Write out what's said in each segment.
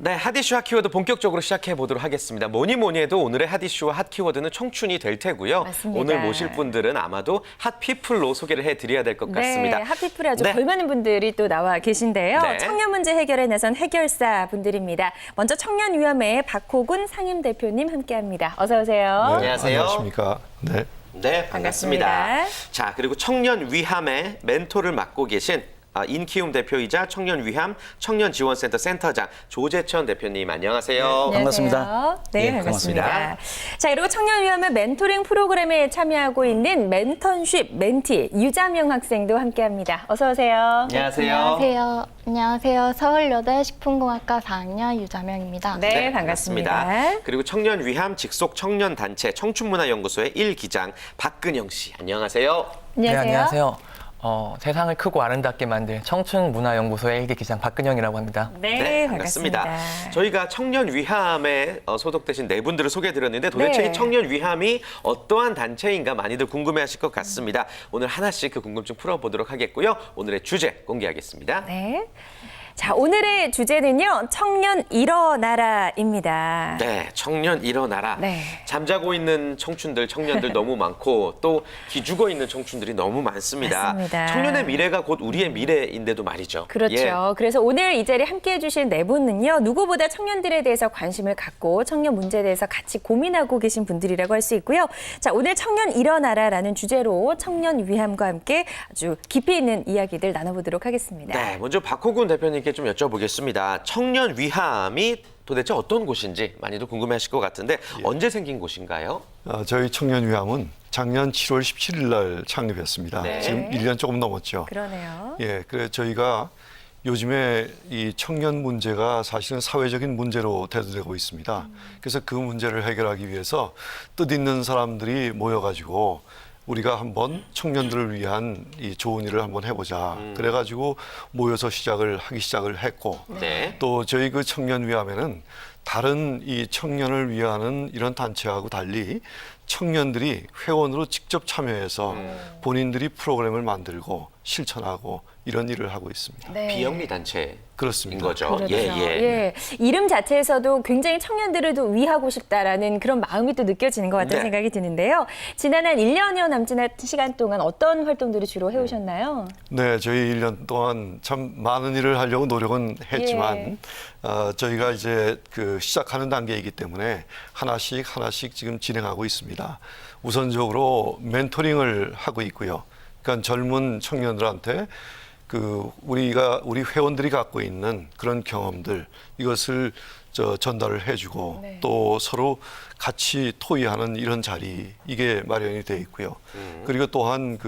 네, 핫이슈 핫키워드 본격적으로 시작해 보도록 하겠습니다. 뭐니 해도 오늘의 핫이슈와 핫키워드는 청춘이 될 테고요. 맞습니다. 오늘 모실 분들은 아마도 핫피플로 소개를 해드려야 될 것 같습니다. 네, 핫피플에 아주 네. 걸맞는 분들이 또 나와 계신데요. 네. 청년 문제 해결에 나선 해결사 분들입니다. 먼저 청년위원회의 박호군 상임대표님 함께합니다. 어서 오세요. 네. 안녕하세요. 안녕하십니까. 네. 네, 반갑습니다. 반갑습니다. 자, 그리고 청년 위함의 멘토를 맡고 계신 인키움 대표이자 청년 위함 청년지원센터 센터장 조재천 대표님 안녕하세요. 안녕하세요. 반갑습니다. 네, 예, 반갑습니다. 반갑습니다. 자, 그리고 청년위원회 멘토링 프로그램에 참여하고 있는 멘턴십 멘티 유자명 학생도 함께합니다. 어서 오세요. 안녕하세요. 안녕하세요. 서울여대 식품공학과 4학년 유자명입니다. 네, 반갑습니다. 그리고 청년 위함 직속 청년 단체 청춘문화연구소의 1기장 박근영 씨 안녕하세요. 네, 안녕하세요. 안녕하세요. 세상을 크고 아름답게 만들 청춘문화연구소의 1기 기장 박근영이라고 합니다. 네, 반갑습니다. 저희가 청년 위함에 소속되신 네 분들을 소개해드렸는데 도대체 네. 이 청년 위함이 어떠한 단체인가 많이들 궁금해하실 것 같습니다. 오늘 하나씩 그 궁금증 풀어보도록 하겠고요. 오늘의 주제 공개하겠습니다. 네. 자, 오늘의 주제는요. 청년 일어나라입니다. 네, 청년 일어나라. 네. 잠자고 있는 청춘들, 청년들 너무 많고 또 기죽어 있는 청춘들이 너무 많습니다. 맞습니다. 청년의 미래가 곧 우리의 미래인데도 말이죠. 그렇죠. 예. 그래서 오늘 이 자리에 함께해 주실 네 분은요. 누구보다 청년들에 대해서 관심을 갖고 청년 문제에 대해서 같이 고민하고 계신 분들이라고 할 수 있고요. 자, 오늘 청년 일어나라라는 주제로 청년 위함과 함께 아주 깊이 있는 이야기들 나눠보도록 하겠습니다. 네, 먼저 박호군 대표님께 좀 여쭤보겠습니다. 청년 위함이 도대체 어떤 곳인지 많이들 궁금해하실 것 같은데 언제 생긴 곳인가요? 저희 청년위함은 작년 7월 17일 날 창립했습니다. 네. 지금 1년 조금 넘었죠. 그러네요. 예, 그래 저희가 요즘에 이 청년 문제가 사실은 사회적인 문제로 대두되고 있습니다. 그래서 그 문제를 해결하기 위해서 뜻있는 사람들이 모여가지고 우리가 한번 청년들을 위한 이 좋은 일을 한번 해보자. 그래가지고 모여서 시작을 했고 네. 또 저희 그 청년위함에는 다른 이 청년을 위하는 이런 단체하고 달리 청년들이 회원으로 직접 참여해서 본인들이 프로그램을 만들고 실천하고 이런 일을 하고 있습니다. 네. 비영리 단체인 그렇습니다. 거죠. 그렇죠. 예. 이름 자체에서도 굉장히 청년들을 또 위하고 싶다라는 그런 마음이 또 느껴지는 것 같다는 네. 생각이 드는데요. 지난 한 1년여 남짓한 시간 동안 어떤 활동들을 주로 해오셨나요? 네, 저희 1년 동안 참 많은 일을 하려고 노력은 했지만 저희가 이제 그 시작하는 단계이기 때문에 하나씩 지금 진행하고 있습니다. 우선적으로 멘토링을 하고 있고요. 그러니까 젊은 청년들한테 우리 회원들이 갖고 있는 그런 경험들 이것을 전달을 해주고 네. 또 서로 같이 토의하는 이런 자리 이게 마련이 돼 있고요. 그리고 또한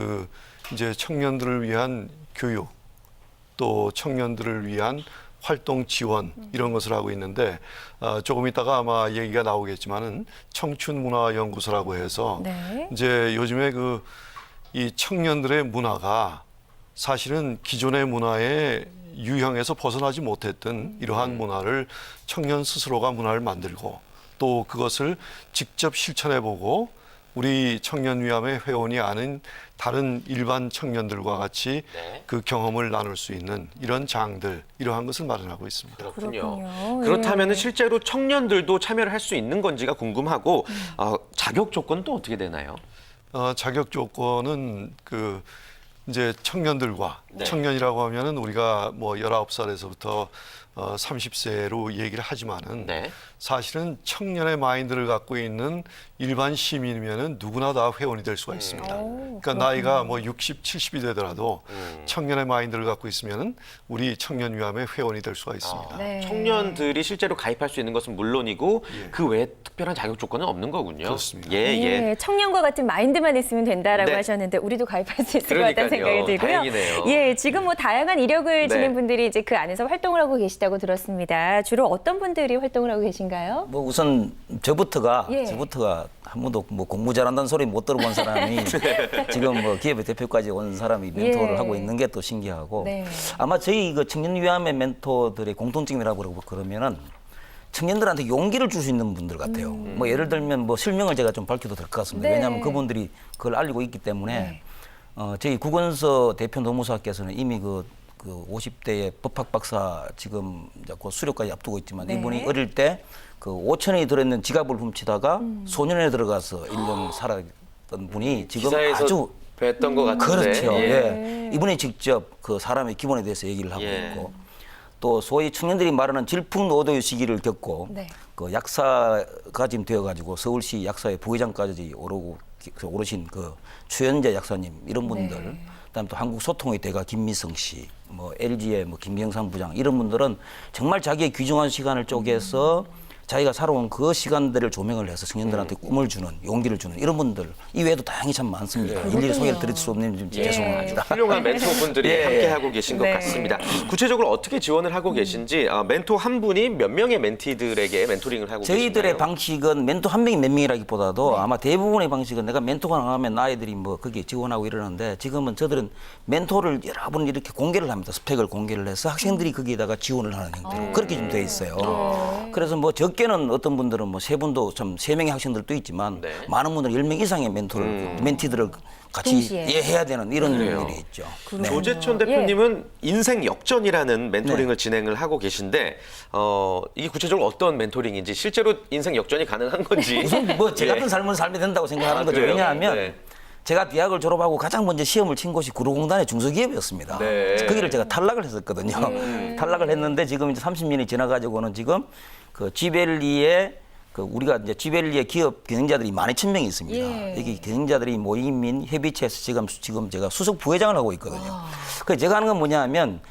이제 청년들을 위한 교육 또 청년들을 위한 활동 지원 이런 것을 하고 있는데 조금 있다가 아마 얘기가 나오겠지만은 청춘문화연구소라고 해서 네. 이제 요즘에 이 청년들의 문화가 사실은 기존의 문화의 유형에서 벗어나지 못했던 이러한 문화를 청년 스스로가 문화를 만들고 또 그것을 직접 실천해보고 우리 청년위함의 회원이 아닌 다른 일반 청년들과 같이 네. 그 경험을 나눌 수 있는 이런 장들 이러한 것을 마련하고 있습니다. 그렇군요. 예. 그렇다면 실제로 청년들도 참여를 할 수 있는 건지가 궁금하고 자격 조건은 또 어떻게 되나요? 자격 조건은 이제 청년들과 네. 청년이라고 하면은 우리가 뭐 19살에서부터 30세로 얘기를 하지만은 네. 사실은 청년의 마인드를 갖고 있는 일반 시민이면은 누구나 다 회원이 될 수가 있습니다. 그러니까 나이가 뭐 60, 70이 되더라도 청년의 마인드를 갖고 있으면은 우리 청년위함의 회원이 될 수가 있습니다. 네. 청년들이 실제로 가입할 수 있는 것은 물론이고 그 외에 특별한 자격 조건은 없는 거군요. 그렇습니다. 예, 청년과 같은 마인드만 있으면 된다라고 네. 하셨는데 우리도 가입할 수 있을 것 같다는 그러니까요. 생각이 들고요. 다행이네요. 예, 지금 뭐 다양한 이력을 네. 지닌 분들이 이제 그 안에서 활동을 하고 계시다고 들었습니다. 주로 어떤 분들이 활동을 하고 계신가요? 뭐 우선 저부터가 예. 한 번도 뭐 공부 잘한다는 소리 못 들어본 사람이 지금 뭐 기업의 대표까지 온 사람이 멘토를 예. 하고 있는 게 또 신기하고 네. 아마 저희 청년위함의 멘토들의 공통점이라고 그러면은 청년들한테 용기를 줄 수 있는 분들 같아요. 뭐 예를 들면 뭐 실명을 제가 좀 밝혀도 될 것 같습니다. 네. 왜냐하면 그분들이 그걸 알리고 있기 때문에 네. 저희 국원서 대표 노무사께서는 이미 그 50대의 법학 박사 지금 이제 곧 수료까지 앞두고 있지만 네. 이분이 어릴 때 그 5천 원이 들어있는 지갑을 훔치다가 소년원에 들어가서 1년 살았던 분이 지금 기사에서 아주 뵀던 것 같은데. 그렇죠. 예. 예. 이분이 직접 그 사람의 기본에 대해서 얘기를 하고 예. 있고 또 소위 청년들이 말하는 질풍노도의 시기를 겪고 네. 그 약사가 지금 되어가지고 서울시 약사의 부회장까지 오르신 그 추현재 약사님 이런 분들 네. 그다음에 또 한국소통의 대가 김미성 씨, 뭐 LG의 뭐 김경삼 부장 이런 분들은 정말 자기의 귀중한 시간을 쪼개서 자기가 살아온 그 시간들을 조명을 해서 청년들한테 꿈을 주는 용기를 주는 이런 분들 이외에도 다양히 참 많습니다. 일일이 소개를 드릴 수 없는 좀 죄송합니다. 훌륭한 멘토분들이 예. 함께하고 계신 것 네. 같습니다. 구체적으로 어떻게 지원을 하고 계신지 멘토 한 분이 몇 명의 멘티들에게 멘토링을 하고 저희들의 계신가요? 방식은 멘토 한 명이 몇 명이라기보다도 아마 대부분의 방식은 내가 멘토가 나가면 아이들이 뭐 거기에 지원하고 이러는데 지금은 저들은 멘토를 여러 번 이렇게 공개를 합니다. 스펙을 공개를 해서 학생들이 거기에다가 지원을 하는 형태로 그렇게 좀 돼 있어요. 그래서 뭐 적게는 어떤 분들은 뭐 세 분도 좀 세 명의 학생들도 있지만 네. 많은 분들은 10명 이상의 멘티들을 같이 동시에. 해야 되는 이런 그래요. 일이 있죠. 네. 조재천 대표님은 인생 역전이라는 멘토링을 진행을 하고 계신데 이게 구체적으로 어떤 멘토링인지 실제로 인생 역전이 가능한 건지 우선 뭐 제 같은 예. 삶을 살면 된다고 생각하는 거죠. 그래요? 왜냐하면 네. 제가 대학을 졸업하고 가장 먼저 시험을 친 곳이 구로공단의 중소기업이었습니다. 네. 거기를 제가 탈락을 했었거든요. 탈락을 했는데 지금 이제 30년이 지나가지고는 지금 그 지벨리에 그 우리가 이제 지벨리의 기업 경영자들이 12,000명이 있습니다. 예. 여기 경영자들이 모임인 협의체에서 지금 제가 수석 부회장을 하고 있거든요. 그래서 제가 하는 건 뭐냐 하면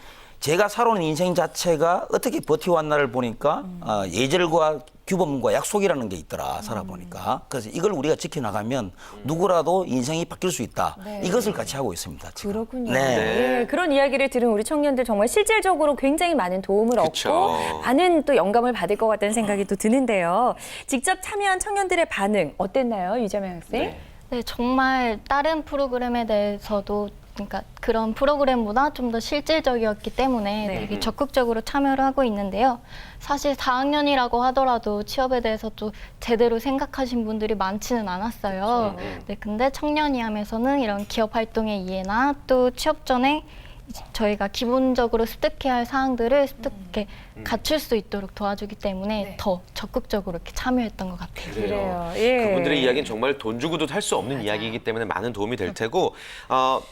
제가 살아온 인생 자체가 어떻게 버텨왔나를 보니까 예절과 규범과 약속이라는 게 있더라 살아보니까. 그래서 이걸 우리가 지켜나가면 누구라도 인생이 바뀔 수 있다. 이것을 같이 하고 있습니다. 지금. 그렇군요. 네. 예, 그런 이야기를 들은 우리 청년들 정말 실질적으로 굉장히 많은 도움을 그쵸. 얻고 많은 또 영감을 받을 것 같다는 생각이 또 드는데요. 직접 참여한 청년들의 반응 어땠나요, 유자명 학생? 네, 정말 다른 프로그램에 대해서도 그러니까 그런 프로그램보다 좀 더 실질적이었기 때문에 네. 되게 적극적으로 참여를 하고 있는데요. 사실 4학년이라고 하더라도 취업에 대해서 또 제대로 생각하신 분들이 많지는 않았어요. 네, 근데 청년이함에서는 이런 기업 활동의 이해나 또 취업 전에 이제 저희가 기본적으로 습득해야 할 사항들을 습득해 갖출 수 있도록 도와주기 때문에 네. 더 적극적으로 이렇게 참여했던 것 같아요. 그래요. 예. 그분들의 이야기는 정말 돈 주고도 할 수 없는 이야기이기 때문에 많은 도움이 될 테고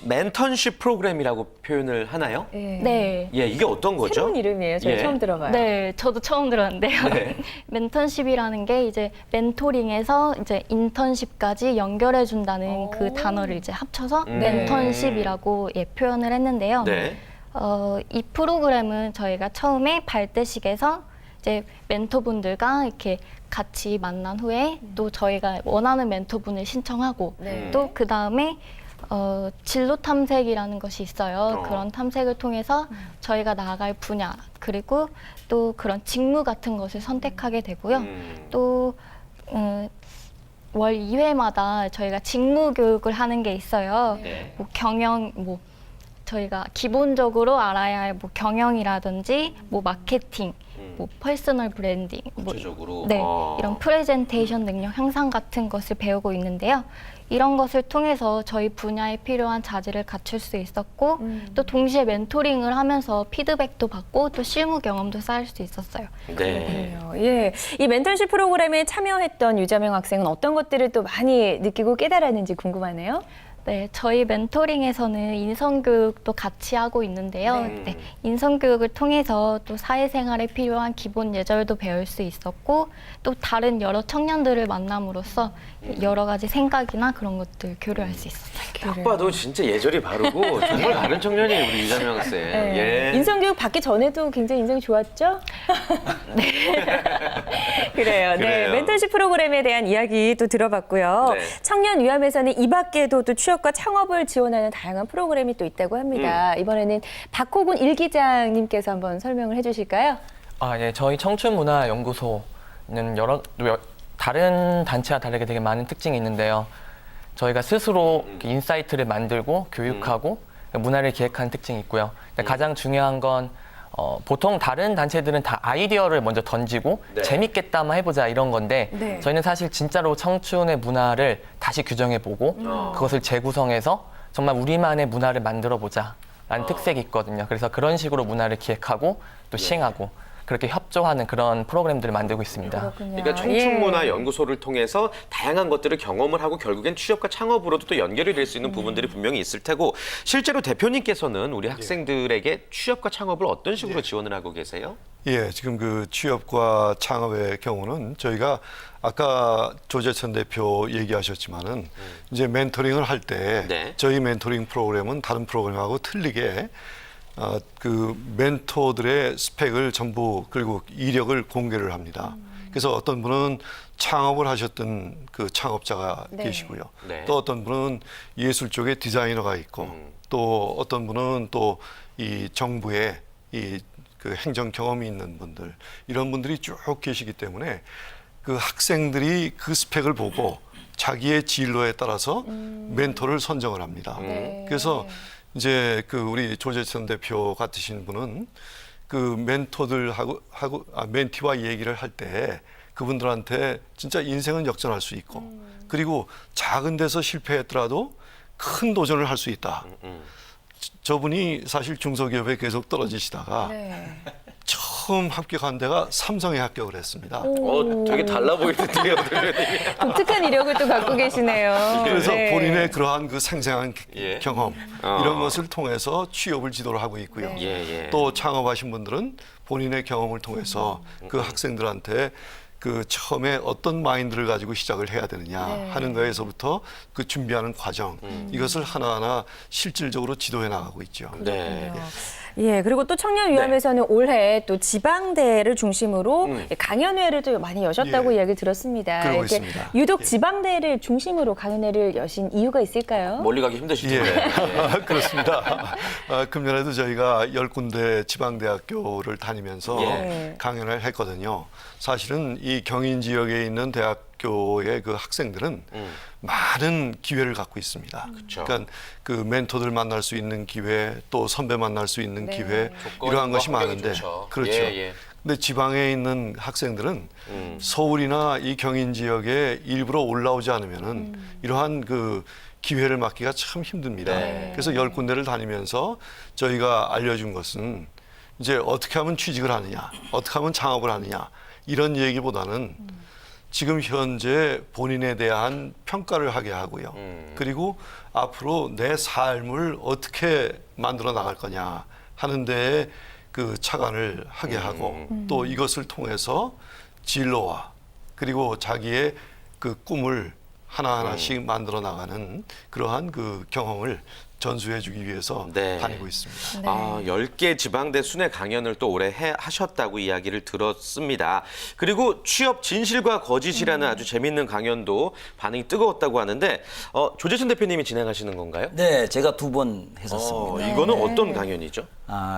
멘턴십 프로그램이라고 표현을 하나요? 예. 네. 예, 이게 어떤 거죠? 새로운 이름이에요. 저희 예. 처음 들어봐요. 네, 저도 처음 들었는데요. 네. 멘턴십이라는 게 이제 멘토링에서 이제 인턴십까지 연결해 준다는 그 단어를 이제 합쳐서 멘턴십이라고 표현을 했는데요. 네. 이 프로그램은 저희가 처음에 발대식에서 이제 멘토분들과 이렇게 같이 만난 후에 또 저희가 원하는 멘토분을 신청하고 네. 또 그 다음에 진로 탐색이라는 것이 있어요. 그런 탐색을 통해서 저희가 나아갈 분야 그리고 또 그런 직무 같은 것을 선택하게 되고요. 또 월 2회마다 저희가 직무 교육을 하는 게 있어요. 네. 뭐 경영, 뭐 저희가 기본적으로 알아야 할 뭐 경영이라든지 뭐 마케팅, 뭐 퍼스널 브랜딩, 뭐 구체적으로 네, 이런 프레젠테이션 능력 향상 같은 것을 배우고 있는데요. 이런 것을 통해서 저희 분야에 필요한 자질을 갖출 수 있었고 또 동시에 멘토링을 하면서 피드백도 받고 또 실무 경험도 쌓을 수 있었어요. 네. 예, 이 멘tor십 프로그램에 참여했던 유자명 학생은 어떤 것들을 또 많이 느끼고 깨달았는지 궁금하네요. 네, 저희 멘토링에서는 인성교육도 같이 하고 있는데요. 네, 인성교육을 통해서 또 사회생활에 필요한 기본 예절도 배울 수 있었고 또 다른 여러 청년들을 만남으로써 여러 가지 생각이나 그런 것들 교류할 수 있었어요. 딱 봐도 진짜 예절이 바르고 정말 다른 청년이에요, 우리 유자명 학생. 네. 예. 인성교육 받기 전에도 굉장히 인성이 좋았죠? 네. 그래요. 네. 그래요. 멘tor십 프로그램에 대한 이야기 또 들어봤고요. 네. 청년 위함에서는 이 밖에도 또 취업과 창업을 지원하는 다양한 프로그램이 또 있다고 합니다. 이번에는 박호군 일기장님께서 한번 설명을 해주실까요? 예, 저희 청춘문화연구소는 다른 단체와 다르게 되게 많은 특징이 있는데요. 저희가 스스로 인사이트를 만들고 교육하고 문화를 기획하는 특징이 있고요. 근데 가장 중요한 건 보통 다른 단체들은 다 아이디어를 먼저 던지고 네. 재밌겠다만 해보자 이런 건데 네. 저희는 사실 진짜로 청춘의 문화를 다시 규정해보고 그것을 재구성해서 정말 우리만의 문화를 만들어보자. 특색이 있거든요. 그래서 그런 식으로 문화를 기획하고 또 시행하고 그렇게 협조하는 그런 프로그램들을 만들고 있습니다. 그렇군요. 그러니까 청춘문화연구소를 통해서 다양한 것들을 경험을 하고 결국엔 취업과 창업으로도 또 연결이 될 수 있는 부분들이 분명히 있을 테고 실제로 대표님께서는 우리 학생들에게 취업과 창업을 어떤 식으로 지원을 하고 계세요? 예, 지금 그 취업과 창업의 경우는 저희가 아까 조재천 대표 얘기하셨지만은 이제 멘토링을 할 때 네. 저희 멘토링 프로그램은 다른 프로그램하고 틀리게 그 멘토들의 스펙을 전부 그리고 이력을 공개를 합니다. 그래서 어떤 분은 창업을 하셨던 그 창업자가 네. 계시고요. 네. 또 어떤 분은 예술 쪽에 디자이너가 있고 또 어떤 분은 또 이 정부의 이 그 행정 경험이 있는 분들 이런 분들이 쭉 계시기 때문에 그 학생들이 그 스펙을 보고 자기의 진로에 따라서 멘토를 선정을 합니다. 네. 그래서 이제 그 우리 조재천 대표 같으신 분은 그 멘토들하고 멘티와 얘기를 할 때 그분들한테 진짜 인생은 역전할 수 있고 그리고 작은 데서 실패했더라도 큰 도전을 할 수 있다. 저분이 사실 중소기업에 계속 떨어지시다가 네. 처음 합격한 데가 삼성에 합격을 했습니다. 되게 달라 보이는데요, 독특한 이력을 또 갖고 계시네요. 그래서 네. 본인의 그러한 그 생생한 예. 경험 이런 것을 통해서 취업을 지도를 하고 있고요. 네. 예, 예. 또 창업하신 분들은 본인의 경험을 통해서 그 학생들한테 그 처음에 어떤 마인드를 가지고 시작을 해야 되느냐 네. 하는 거에서부터 그 준비하는 과정 이것을 하나하나 실질적으로 지도해 나가고 있죠. 네. 예, 그리고 또 청년위원회에서는 올해 또 지방대를 중심으로 강연회를 또 많이 여셨다고 예. 이야기 들었습니다. 그러고 이렇게 있습니다. 유독 예. 지방대를 중심으로 강연회를 여신 이유가 있을까요? 멀리 가기 힘드실 예, 텐데. 그렇습니다. 금년에도 저희가 10군데 지방대학교를 다니면서 예. 강연을 했거든요. 사실은 이 경인 지역에 있는 대학교의 그 학생들은 많은 기회를 갖고 있습니다. 그쵸. 그러니까 그 멘토들 만날 수 있는 기회, 또 선배 만날 수 있는 네. 기회 조건과 이러한 것이 환경이 많은데 좋죠. 그렇죠. 예, 예. 근데 지방에 있는 학생들은 서울이나 이 경인 지역에 일부러 올라오지 않으면은 이러한 그 기회를 맞기가 참 힘듭니다. 네. 그래서 10군데를 다니면서 저희가 알려준 것은 이제 어떻게 하면 취직을 하느냐, 어떻게 하면 창업을 하느냐 이런 얘기보다는 지금 현재 본인에 대한 평가를 하게 하고요. 그리고 앞으로 내 삶을 어떻게 만들어 나갈 거냐 하는 데에 그 착안을 하게 하고 또 이것을 통해서 진로와 그리고 자기의 그 꿈을 하나하나씩 만들어 나가는 그러한 그 경험을 전수해 주기 위해서 네. 다니고 있습니다. 아, 10개 지방대 순회 강연을 또 올해 하셨다고 이야기를 들었습니다. 그리고 취업 진실과 거짓이라는 아주 재밌는 강연도 반응이 뜨거웠다고 하는데 조재천 대표님이 진행하시는 건가요? 네, 제가 2번 했었습니다. 이거는 어떤 강연이죠?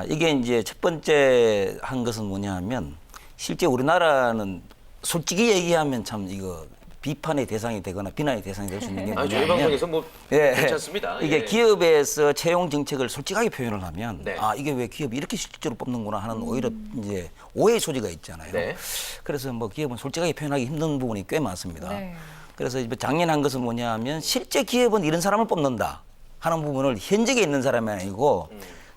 이게 이제 첫 번째 한 것은 뭐냐면 실제 우리나라는 솔직히 얘기하면 참 이거 비판의 대상이 되거나 비난의 대상이 될 수 있는 게 저희 뭐냐면 방송에서 뭐 예. 괜찮습니다. 이게 예. 기업에서 채용 정책을 솔직하게 표현을 하면 네. 이게 왜 기업이 이렇게 실제로 뽑는구나 하는 오히려 이제 오해의 소지가 있잖아요. 네. 그래서 뭐 기업은 솔직하게 표현하기 힘든 부분이 꽤 많습니다. 네. 그래서 이제 작년에 한 것은 뭐냐면 실제 기업은 이런 사람을 뽑는다 하는 부분을 현직에 있는 사람이 아니고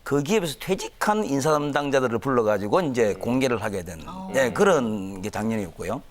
그 기업에서 퇴직한 인사 담당자들을 불러가지고 이제 공개를 하게 된 네, 그런 게 작년이었고요.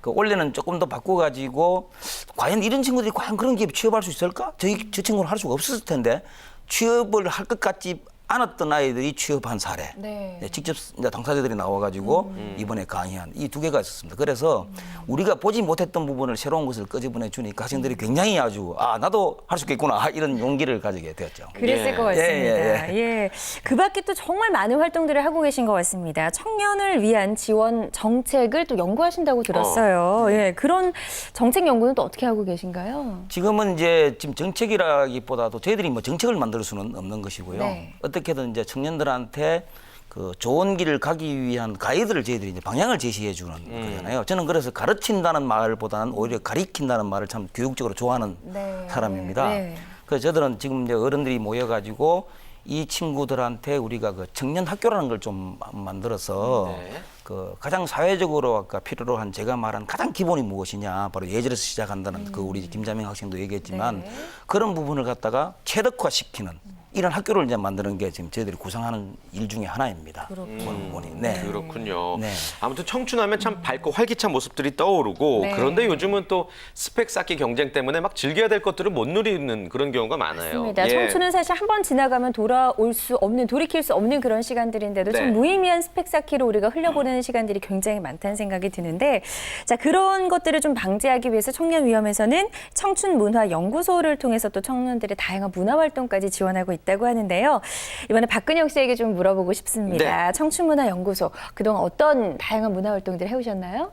그 올해는 조금 더 바꿔가지고 과연 이런 친구들이 과연 그런 기업에 취업할 수 있을까? 저 친구는 할 수가 없었을 텐데 취업을 할 것 같지 않았던 아이들이 취업한 사례. 네. 직접 이제 당사자들이 나와가지고 이번에 강의한 이 2개가 있었습니다. 그래서 우리가 보지 못했던 부분을 새로운 것을 끄집어내 주니까 학생들이 굉장히 아주 나도 할 수 있겠구나 이런 용기를 가지게 되었죠. 그랬을 예. 것 같습니다. 예, 예. 그 밖에 또 정말 많은 활동들을 하고 계신 것 같습니다. 청년을 위한 지원 정책을 또 연구하신다고 들었어요. 예. 그런 정책 연구는 또 어떻게 하고 계신가요? 지금은 이제 지금 정책이라기보다도 저희들이 뭐 정책을 만들 수는 없는 것이고요. 네. 어떻게든 이제 청년들한테 그 좋은 길을 가기 위한 가이드를 저희들이 이제 방향을 제시해 주는 거잖아요. 저는 그래서 가르친다는 말보다는 오히려 가리킨다는 말을 참 교육적으로 좋아하는 네. 사람입니다. 네. 그래서 저들은 지금 이제 어른들이 모여가지고 이 친구들한테 우리가 그 청년 학교라는 걸 좀 만들어서 네. 그 가장 사회적으로 아까 필요로 한 제가 말한 가장 기본이 무엇이냐 바로 예절에서 시작한다는 그 우리 김자명 학생도 얘기했지만 네. 그런 부분을 갖다가 체득화시키는 이런 학교를 이제 만드는 게 지금 저희들이 구상하는 일 중에 하나입니다. 네. 그렇군요. 네. 아무튼 청춘하면 참 밝고 활기찬 모습들이 떠오르고 네. 그런데 요즘은 또 스펙 쌓기 경쟁 때문에 막 즐겨야 될 것들을 못 누리는 그런 경우가 많아요. 맞습니다. 예. 청춘은 사실 한 번 지나가면 돌아올 수 없는, 돌이킬 수 없는 그런 시간들인데도 네. 좀 무의미한 스펙 쌓기로 우리가 흘려보내는 시간들이 굉장히 많다는 생각이 드는데, 자, 그런 것들을 좀 방지하기 위해서 청년위험에서는 청춘문화연구소를 통해서 또 청년들의 다양한 문화활동까지 지원하고 있다고 하는데요. 이번에 박근영 씨에게 좀 물어보고 싶습니다. 네. 청춘문화연구소, 그동안 어떤 다양한 문화활동들을 해오셨나요?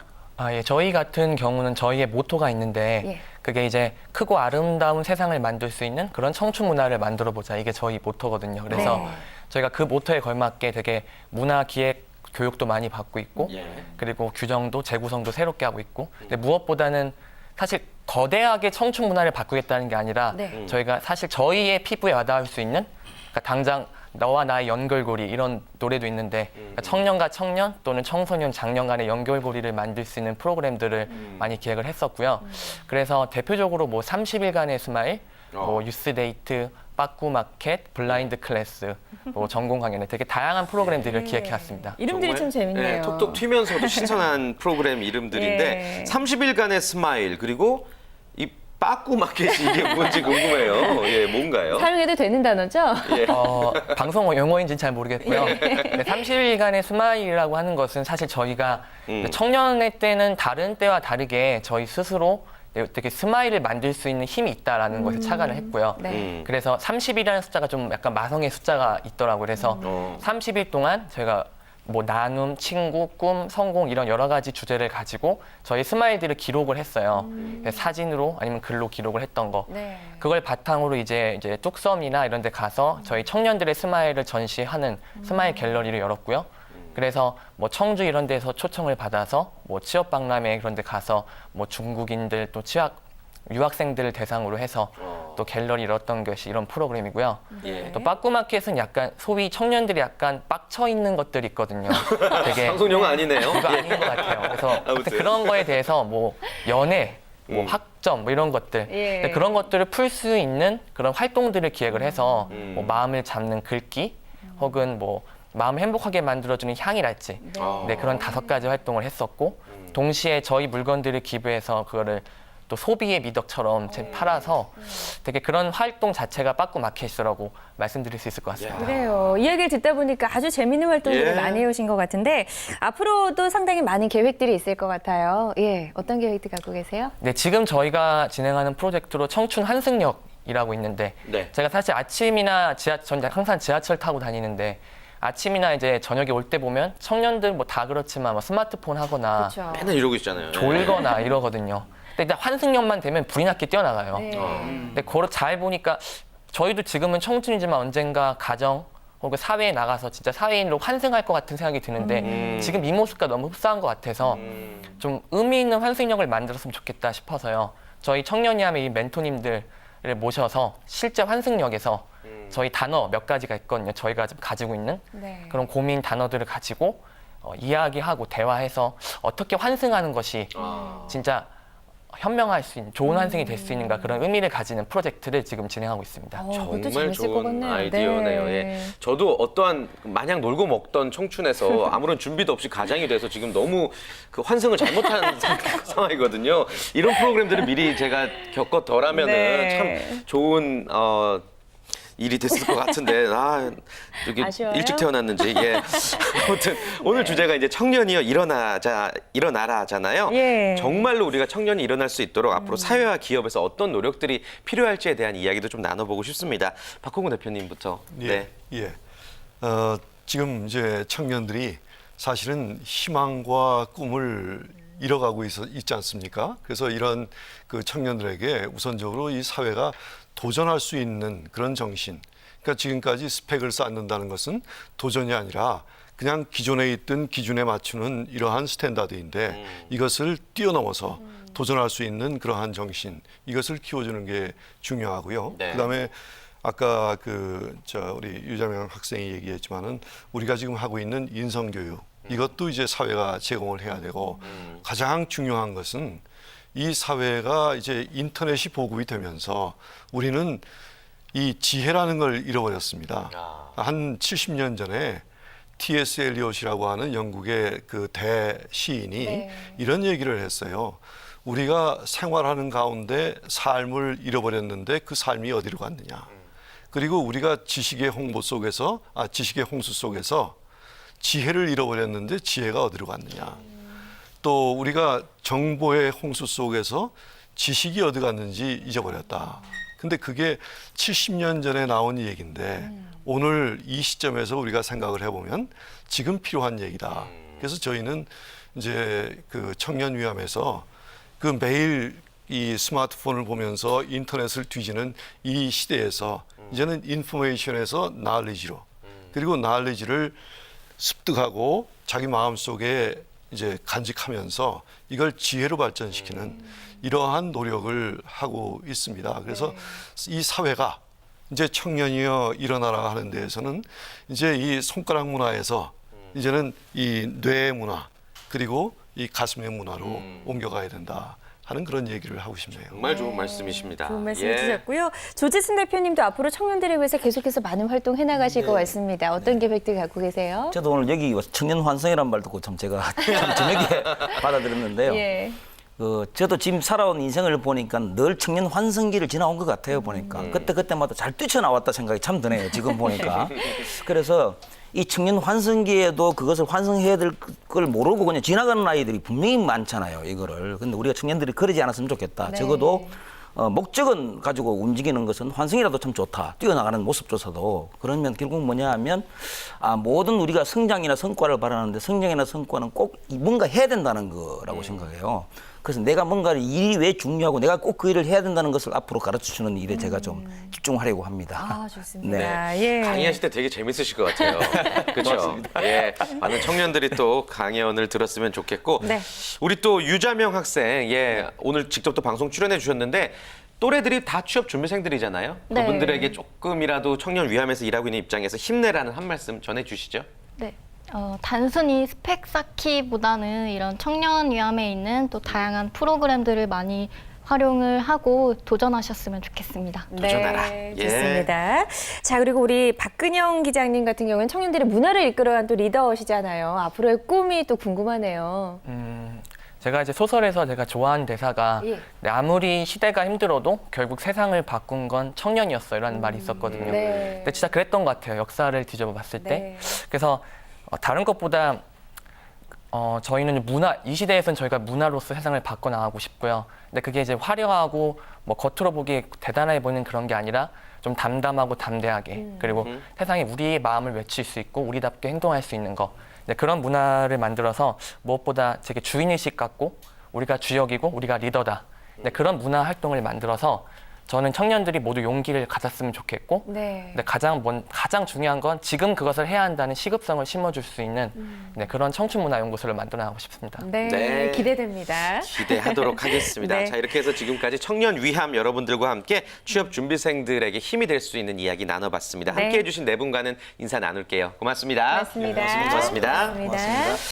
예, 저희 같은 경우는 저희의 모토가 있는데 예. 그게 이제 크고 아름다운 세상을 만들 수 있는 그런 청춘 문화를 만들어 보자. 이게 저희 모토거든요. 그래서 네. 저희가 그 모토에 걸맞게 되게 문화 기획 교육도 많이 받고 있고 예. 그리고 규정도 재구성도 새롭게 하고 있고 근데 무엇보다는 사실 거대하게 청춘 문화를 바꾸겠다는 게 아니라 네. 저희가 사실 저희의 피부에 와닿을 수 있는 그러니까 당장 너와 나의 연결고리 이런 노래도 있는데 그러니까 청년과 청년 또는 청소년 장년 간의 연결고리를 만들 수 있는 프로그램들을 많이 기획을 했었고요. 그래서 대표적으로 뭐 30일간의 스마일, 뭐 유스데이트, 빠꾸마켓, 블라인드 클래스, 뭐 전공 강연에 되게 다양한 프로그램들을 기획해왔습니다. 이름들이 좀 재밌네요. 예, 톡톡 튀면서도 신선한 프로그램 이름들인데 예. 30일간의 스마일 그리고 이 빠꾸 마켓이 이게 뭔지 궁금해요. 예, 뭔가요? 사용해도 되는 단어죠? 방송 용어인지는 잘 모르겠고요. 근데 30일간의 스마일이라고 하는 것은 사실 저희가 청년의 때는 다른 때와 다르게 저희 스스로 되게 스마일을 만들 수 있는 힘이 있다라는 것을 착안을 했고요. 네. 그래서 30이라는 숫자가 좀 약간 마성의 숫자가 있더라고요. 그래서 30일 동안 저희가 뭐 나눔, 친구, 꿈, 성공 이런 여러 가지 주제를 가지고 저희 스마일들을 기록을 했어요. 사진으로 아니면 글로 기록을 했던 거. 네. 그걸 바탕으로 이제 뚝섬이나 이런 데 가서 저희 청년들의 스마일을 전시하는 스마일 갤러리를 열었고요. 그래서 뭐 청주 이런 데서 초청을 받아서 뭐 취업 박람회 그런 데 가서 뭐 중국인들 또 유학생들을 대상으로 해서 또 갤러리를 열었던 것이 이런 프로그램이고요. 예. 또 빠꾸마켓은 약간 소위 청년들이 약간 빡쳐 있는 것들이 있거든요. 되게 방송 용어 아니네요. 이거 예. 아닌 것 같아요. 그래서 아무튼. 그런 거에 대해서 뭐 연애, 뭐 학점 뭐 이런 것들 예. 근데 그런 것들을 풀 수 있는 그런 활동들을 기획을 해서 뭐 마음을 잡는 글귀 혹은 뭐 마음을 행복하게 만들어주는 향이랄지 네, 그런 5가지 활동을 했었고 동시에 저희 물건들을 기부해서 그거를 또 소비의 미덕처럼 팔아서 되게 그런 활동 자체가 빠꾸마켓이라고 말씀드릴 수 있을 것 같습니다. 그래요. 이야기를 듣다 보니까 아주 재밌는 활동들을 예. 많이 해오신 것 같은데 앞으로도 상당히 많은 계획들이 있을 것 같아요. 예, 어떤 계획들 갖고 계세요? 네, 지금 저희가 진행하는 프로젝트로 청춘 한승역이라고 있는데 네. 제가 사실 아침이나 전 항상 지하철 타고 다니는데 아침이나 이제 저녁에 올 때 보면 청년들 뭐 다 그렇지만 뭐 스마트폰 하거나 그렇죠. 맨날 이러고 있잖아요. 졸거나 이러거든요. 근데 일단 환승연만 되면 불이 나게 뛰어나가요. 네. 근데 그걸 잘 보니까 저희도 지금은 청춘이지만 언젠가 가정 혹은 사회에 나가서 진짜 사회인으로 환승할 것 같은 생각이 드는데 지금 이 모습과 너무 흡사한 것 같아서 좀 의미 있는 환승역을 만들었으면 좋겠다 싶어서요. 저희 청년이하면 이 멘토님들을 모셔서 실제 환승역에서 저희 단어 몇 가지가 있거든요. 저희가 지금 가지고 있는 네. 그런 고민 단어들을 가지고 이야기하고 대화해서 어떻게 환승하는 것이 진짜 현명할 수 있는 좋은 환승이 될 수 있는가 그런 의미를 가지는 프로젝트를 지금 진행하고 있습니다. 그것도 정말 재밌을 것 좋은 같네요. 아이디어네요. 네. 예. 저도 어떠한 마냥 놀고 먹던 청춘에서 아무런 준비도 없이 가장이 돼서 지금 너무 그 환승을 잘못한 상황이거든요. 이런 프로그램들을 미리 제가 겪었더라면은 네. 참 좋은 일이 됐을 것 같은데 이게 아쉬워요? 일찍 태어났는지 예. 아무튼 오늘 주제가 이제 청년이여 일어나라잖아요. 예. 정말로 우리가 청년이 일어날 수 있도록 앞으로 사회와 기업에서 어떤 노력들이 필요할지에 대한 이야기도 좀 나눠보고 싶습니다. 박홍근 대표님부터. 예, 네. 예. 지금 이제 청년들이 사실은 희망과 꿈을 잃어가고 있지 않습니까? 그래서 이런 그 청년들에게 우선적으로 이 사회가 도전할 수 있는 그런 정신. 그러니까 지금까지 스펙을 쌓는다는 것은 도전이 아니라 그냥 기존에 있던 기준에 맞추는 이러한 스탠다드인데 이것을 뛰어넘어서 도전할 수 있는 그러한 정신. 이것을 키워주는 게 중요하고요. 네. 그다음에 아까 우리 유자명 학생이 얘기했지만은 우리가 지금 하고 있는 인성교육 이것도 이제 사회가 제공을 해야 되고 가장 중요한 것은 이 사회가 이제 인터넷이 보급이 되면서 우리는 이 지혜라는 걸 잃어버렸습니다. 아. 한 70년 전에 T.S. 엘리엇이라고 하는 영국의 그 대시인이 이런 얘기를 했어요. 우리가 생활하는 가운데 삶을 잃어버렸는데 그 삶이 어디로 갔느냐. 그리고 우리가 지식의 홍수 속에서 지혜를 잃어버렸는데 지혜가 어디로 갔느냐. 또 우리가 정보의 홍수 속에서 지식이 어디 갔는지 잊어버렸다. 근데 그게 70년 전에 나온 얘기인데 오늘 이 시점에서 우리가 생각을 해보면 지금 필요한 얘기다. 그래서 저희는 이제 그 청년위함에서 그 매일 이 스마트폰을 보면서 인터넷을 뒤지는 이 시대에서 이제는 인포메이션에서 나얼리지로 그리고 나얼리지를 습득하고 자기 마음속에 이제 간직하면서 이걸 지혜로 발전시키는 이러한 노력을 하고 있습니다. 그래서 이 사회가 이제 청년이여 일어나라 하는 데에서는 이제 이 손가락 문화에서 이제는 이 뇌의 문화 그리고 이 가슴의 문화로 옮겨가야 된다 하는 그런 얘기를 하고 싶네요. 정말 좋은 말씀이십니다. 좋은 말씀 예. 해주셨고요. 조재순 대표님도 앞으로 청년들을 위해서 계속해서 많은 활동 해나가실 것 같습니다. 어떤 계획들 갖고 계세요? 저도 오늘 여기 와서 청년 환성이라는 말 듣고 참 제가 참 재밌게 받아들였는데요. 예. 저도 지금 살아온 인생을 보니까 늘 청년 환성기를 지나온 것 같아요. 보니까 그때마다 잘 뛰쳐나왔다 생각이 참 드네요. 지금 보니까. 그래서 이 청년 환성기에도 그것을 환성해야 될 걸 모르고 그냥 지나가는 아이들이 분명히 많잖아요. 이거를. 근데 우리가 청년들이 그러지 않았으면 좋겠다. 네. 적어도 목적은 가지고 움직이는 것은 환승이라도 참 좋다. 뛰어나가는 모습조차도. 그러면 결국 뭐냐 하면 모든 우리가 성장이나 성과를 바라는데 성장이나 성과는 꼭 뭔가 해야 된다는 거라고 생각해요. 그래서 내가 뭔가를 일이 왜 중요하고 내가 꼭 그 일을 해야 된다는 것을 앞으로 가르쳐주는 일에 제가 좀 집중하려고 합니다. 아, 좋습니다. 예. 강의하실 때 되게 재밌으실 것 같아요. 그렇죠. 예, 많은 청년들이 또 강연을 들었으면 좋겠고, 네. 우리 또 유자명 학생, 예, 오늘 직접 또 방송 출연해 주셨는데 또래들이 다 취업 준비생들이잖아요. 네. 그분들에게 조금이라도 청년 위함에서 일하고 있는 입장에서 힘내라는 한 말씀 전해주시죠. 네. 단순히 스펙 쌓기보다는 이런 청년 위함에 있는 또 다양한 프로그램들을 많이 활용을 하고 도전하셨으면 좋겠습니다. 도전하라. 네, 예. 좋습니다. 자, 그리고 우리 박근영 기자님 같은 경우는 청년들의 문화를 이끌어간 또 리더시잖아요. 앞으로의 꿈이 또 궁금하네요. 제가 이제 소설에서 제가 좋아하는 대사가 예. 네, 아무리 시대가 힘들어도 결국 세상을 바꾼 건 청년이었어요라는 말이 있었거든요. 네. 근데 진짜 그랬던 것 같아요. 역사를 뒤져봐 봤을 때. 네. 그래서 다른 것보다 저희는 이 시대에서는 저희가 문화로서 세상을 바꿔나가고 싶고요. 근데 그게 이제 화려하고 뭐 겉으로 보기에 대단해 보이는 그런 게 아니라 좀 담담하고 담대하게 그리고 세상에 우리의 마음을 외칠 수 있고 우리답게 행동할 수 있는 거. 네, 그런 문화를 만들어서 무엇보다 되게 주인의식 갖고 우리가 주역이고 우리가 리더다. 네, 그런 문화 활동을 만들어서 저는 청년들이 모두 용기를 가졌으면 좋겠고 네. 근데 가장 중요한 건 지금 그것을 해야 한다는 시급성을 심어줄 수 있는 네, 그런 청춘문화연구소를 만들어 나가고 싶습니다. 네, 네. 기대됩니다. 기대하도록 하겠습니다. 네. 자, 이렇게 해서 지금까지 청년 위함 여러분들과 함께 취업 준비생들에게 힘이 될 수 있는 이야기 나눠봤습니다. 네. 함께해 주신 네 분과는 인사 나눌게요. 고맙습니다. 고맙습니다. 고맙습니다. 고맙습니다.